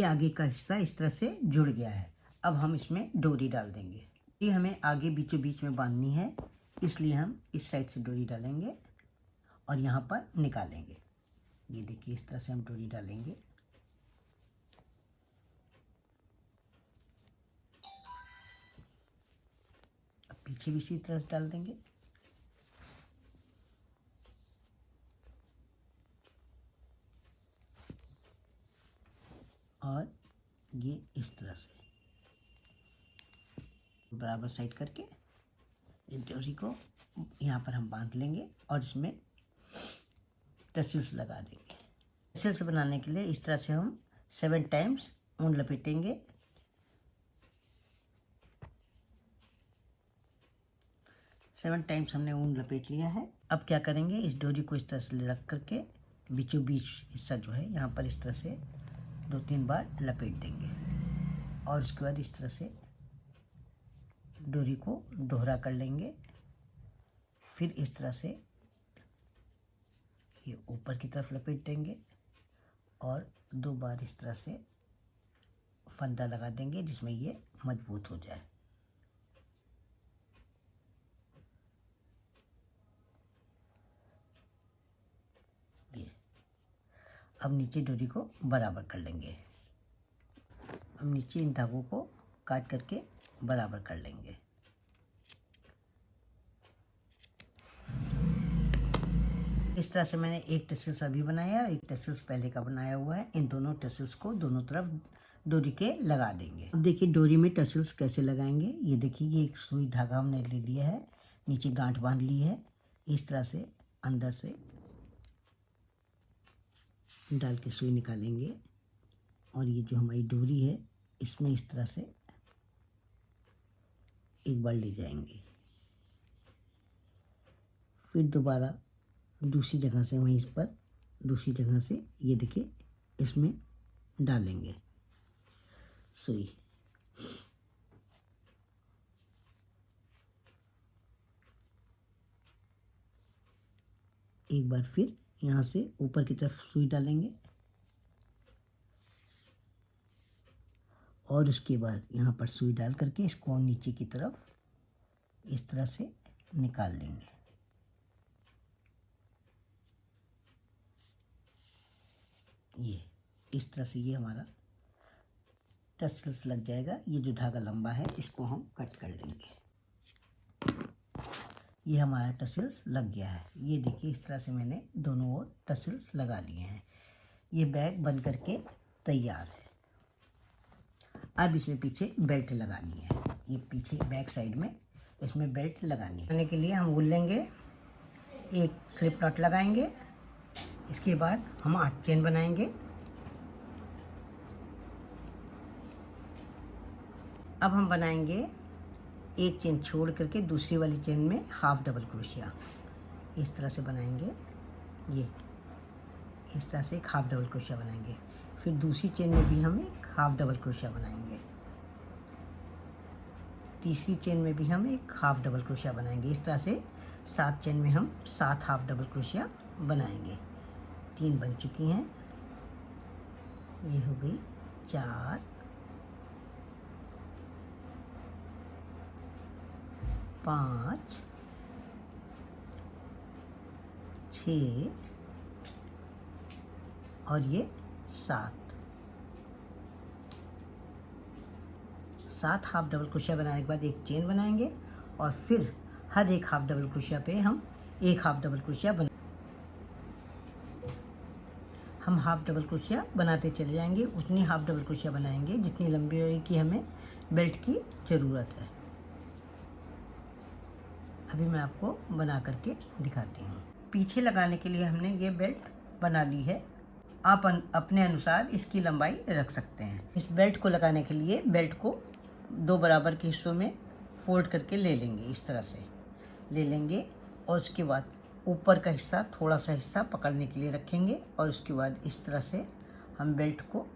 ये आगे का हिस्सा इस तरह से जुड़ गया है। अब हम इसमें डोरी डाल देंगे। ये हमें आगे बीचों बीच में बांधनी है, इसलिए हम इस साइड से डोरी डालेंगे और यहाँ पर निकालेंगे। ये देखिए इस तरह से हम डोरी डालेंगे। अब पीछे भी इसी तरह से डाल देंगे। और ये इस तरह से बराबर साइड करके इस डोरी को यहाँ पर हम बांध लेंगे और इसमें टसल्स लगा देंगे। टसल्स बनाने के लिए इस तरह से हम 7 टाइम्स ऊन लपेटेंगे। सेवन टाइम्स हमने ऊन लपेट लिया है। अब क्या करेंगे, इस डोरी को इस तरह से रख करके बीचों बीच हिस्सा जो है यहाँ पर इस तरह से 2-3 बार लपेट देंगे और उसके बाद इस तरह से डोरी को दोहरा कर लेंगे। फिर इस तरह से ये ऊपर की तरफ लपेट देंगे और 2 बार इस तरह से फंदा लगा देंगे जिसमें ये मजबूत हो जाए। ये अब नीचे डोरी को बराबर कर लेंगे। अब नीचे इन धागों को काट करके बराबर कर लेंगे। इस तरह से मैंने एक टसल्स अभी बनाया, एक टसल्स पहले का बनाया हुआ है। इन दोनों टसल्स को दोनों तरफ डोरी के लगा देंगे। अब देखिए डोरी में टसल्स कैसे लगाएंगे। ये देखिए ये एक सुई धागा हमने ले लिया है, नीचे गांठ बांध ली है। इस तरह से अंदर से डाल के सुई निकालेंगे और ये जो हमारी डोरी है इसमें इस तरह से एक बार ले जाएंगे। फिर दोबारा दूसरी जगह से वहीं इस पर दूसरी जगह से ये देखिए इसमें डालेंगे सुई। एक बार फिर यहाँ से ऊपर की तरफ सुई डालेंगे और उसके बाद यहाँ पर सुई डाल करके इसको नीचे की तरफ इस तरह से निकाल लेंगे। ये इस तरह से ये हमारा टसल्स लग जाएगा। ये जो धागा लंबा है इसको हम कट कर लेंगे। ये हमारा टसल्स लग गया है। ये देखिए इस तरह से मैंने दोनों ओर टसल्स लगा लिए हैं। ये बैग बन करके तैयार है। अब इसमें पीछे बेल्ट लगानी है। ये पीछे बैक साइड में इसमें बेल्ट लगानी है। करने के लिए हम वूल लेंगे, एक स्लिप नॉट लगाएंगे, इसके बाद हम 8 चेन बनाएंगे। अब हम बनाएंगे एक चेन छोड़ करके दूसरी वाली चेन में हाफ डबल क्रोशिया। इस तरह से बनाएंगे। ये इस तरह से एक हाफ डबल क्रोशिया बनाएंगे। फिर दूसरी चेन में भी हम एक हाफ डबल क्रोशिया बनाएंगे। तीसरी चेन में भी हम एक हाफ डबल क्रोशिया बनाएंगे। इस तरह से 7 चेन में हम 7 हाफ डबल क्रोशिया बनाएंगे। 3 बन चुकी हैं। ये हो गई 4, 5, 6 और ये 7 हाफ डबल क्रोशिया बनाने के बाद एक चेन बनाएंगे और फिर हर एक हाफ डबल क्रोशिया पे हम एक हाफ डबल क्रोशिया हम हाफ डबल क्रोशिया बनाते चले जाएंगे। उतनी हाफ डबल क्रोशिया बनाएंगे जितनी लंबी की हमें बेल्ट की ज़रूरत है। अभी मैं आपको बना करके दिखाती हूँ। पीछे लगाने के लिए हमने ये बेल्ट बना ली है। आप अपने अनुसार इसकी लंबाई रख सकते हैं। इस बेल्ट को लगाने के लिए बेल्ट को 2 बराबर के हिस्सों में फोल्ड करके ले लेंगे। इस तरह से ले लेंगे और उसके बाद ऊपर का हिस्सा थोड़ा सा हिस्सा पकड़ने के लिए रखेंगे और उसके बाद इस तरह से हम बेल्ट को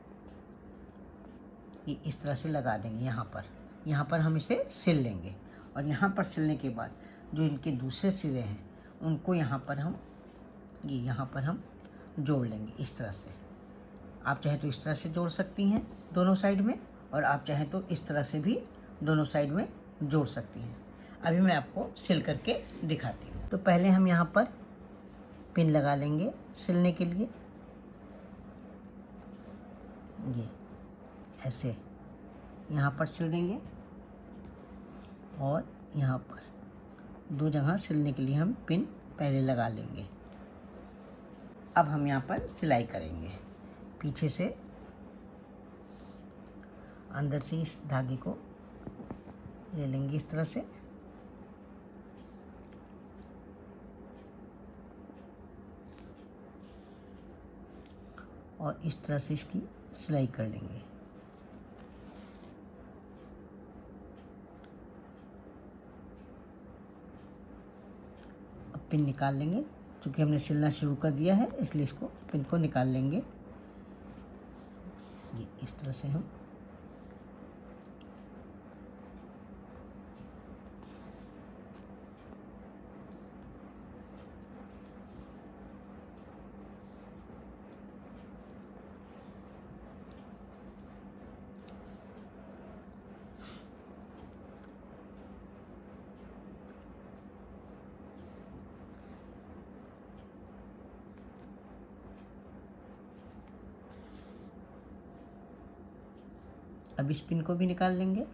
ये इस तरह से लगा देंगे। यहाँ पर हम इसे सिल लेंगे और यहाँ पर सिलने के बाद जो इनके दूसरे सिरे हैं उनको यहाँ पर हम जोड़ लेंगे इस तरह से। आप चाहे तो इस तरह से जोड़ सकती हैं दोनों साइड में, और आप चाहें तो इस तरह से भी दोनों साइड में जोड़ सकती हैं। अभी मैं आपको सिल करके दिखाती हूँ। तो पहले हम यहाँ पर पिन लगा लेंगे सिलने के लिए। ये ऐसे यहाँ पर सिल देंगे और यहाँ पर 2 जगह सिलने के लिए हम पिन पहले लगा लेंगे। अब हम यहाँ पर सिलाई करेंगे। पीछे से अंदर से इस धागे को ले लेंगे इस तरह से, और इस तरह से इसकी सिलाई कर लेंगे। अब पिन निकाल लेंगे। चूँकि हमने सिलना शुरू कर दिया है इसलिए इसको पिन को निकाल लेंगे। ये इस तरह से हम अब इस पिन को भी निकाल लेंगे।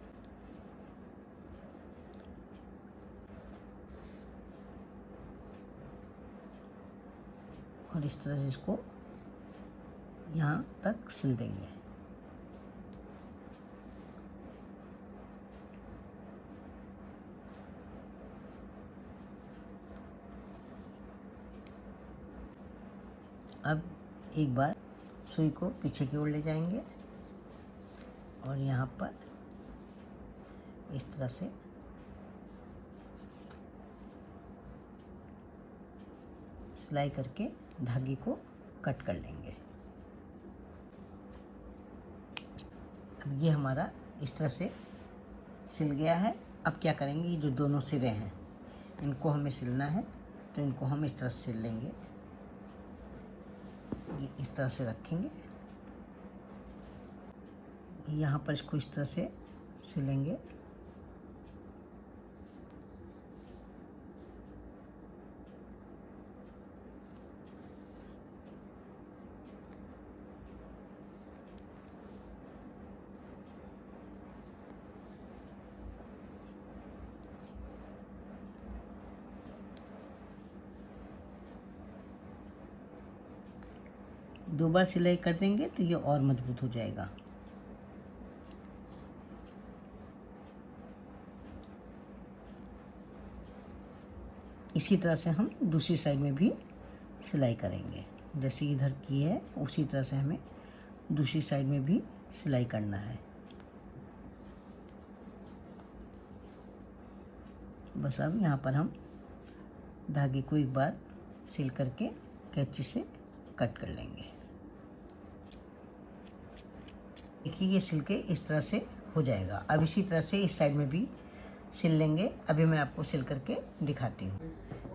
और इस तरह से इसको यहाँ तक सिल देंगे। अब एक बार सुई को पीछे की ओर ले जाएंगे और यहाँ पर इस तरह से सिलाई करके धागे को कट कर लेंगे। अब ये हमारा इस तरह से सिल गया है। अब क्या करेंगे, ये जो दोनों सिरे हैं इनको हमें सिलना है, तो इनको हम इस तरह से सिल लेंगे। ये इस तरह से रखेंगे, यहाँ पर इसको इस तरह से सिलेंगे। दो बार सिलाई कर देंगे तो ये और मजबूत हो जाएगा। इसी तरह से हम दूसरी साइड में भी सिलाई करेंगे। जैसे इधर की है उसी तरह से हमें दूसरी साइड में भी सिलाई करना है। बस अब यहाँ पर हम धागे को एक बार सिल करके कैंची से कट कर लेंगे। देखिए ये सिल के इस तरह से हो जाएगा। अब इसी तरह से इस साइड में भी सिल लेंगे। अभी मैं आपको सिल करके दिखाती हूँ।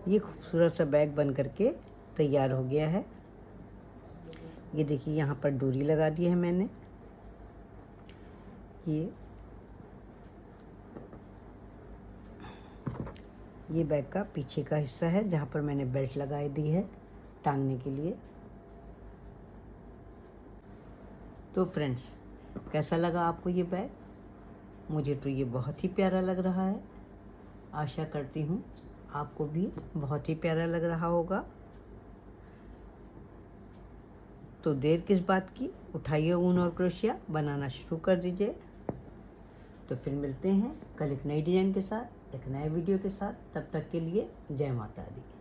ये खूबसूरत सा बैग बन करके तैयार हो गया है। ये देखिए यहाँ पर डोरी लगा दी है मैंने। ये बैग का पीछे का हिस्सा है जहाँ पर मैंने बेल्ट लगा दी है टांगने के लिए। तो फ्रेंड्स, कैसा लगा आपको ये बैग? मुझे तो ये बहुत ही प्यारा लग रहा है। आशा करती हूँ आपको भी बहुत ही प्यारा लग रहा होगा। तो देर किस बात की, उठाइए ऊन और क्रोशिया, बनाना शुरू कर दीजिए। तो फिर मिलते हैं कल एक नई डिज़ाइन के साथ, एक नए वीडियो के साथ। तब तक के लिए जय माता दी।